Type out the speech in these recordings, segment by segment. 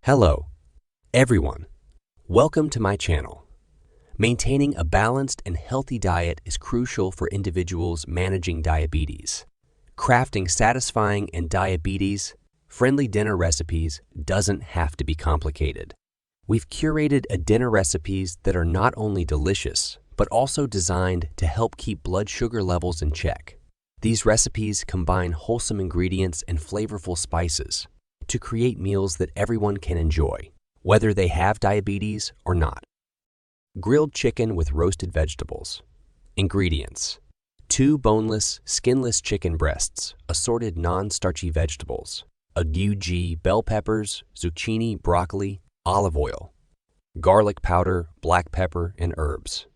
Hello, everyone. Welcome to my channel. Maintaining a balanced and healthy diet is crucial for individuals managing diabetes. Crafting satisfying and diabetes-friendly dinner recipes doesn't have to be complicated. We've curated dinner recipes that are not only delicious, but also designed to help keep blood sugar levels in check. These recipes combine wholesome ingredients and flavorful spices to create meals that everyone can enjoy, whether they have diabetes or not. Grilled chicken with roasted vegetables. Ingredients: 2 boneless, skinless chicken breasts, assorted non-starchy vegetables, aguji, bell peppers, zucchini, broccoli, olive oil, garlic powder, black pepper, and herbs,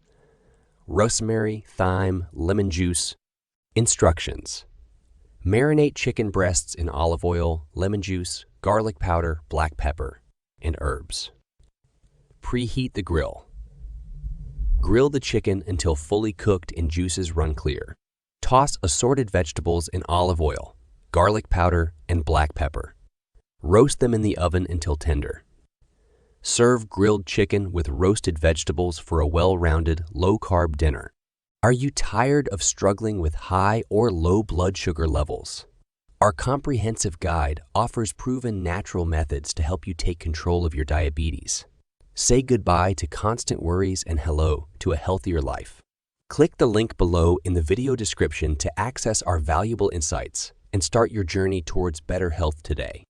rosemary, thyme, lemon juice. Instructions: marinate chicken breasts in olive oil, lemon juice, garlic powder, black pepper, and herbs. Preheat the grill. Grill the chicken until fully cooked and juices run clear. Toss assorted vegetables in olive oil, garlic powder, and black pepper. Roast them in the oven until tender. Serve grilled chicken with roasted vegetables for a well-rounded, low-carb dinner. Are you tired of struggling with high or low blood sugar levels? Our comprehensive guide offers proven natural methods to help you take control of your diabetes. Say goodbye to constant worries and hello to a healthier life. Click the link below in the video description to access our valuable insights and start your journey towards better health today.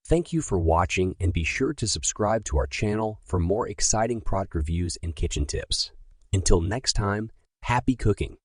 Thank you for watching, and be sure to subscribe to our channel for more exciting product reviews and kitchen tips. Until next time, happy cooking!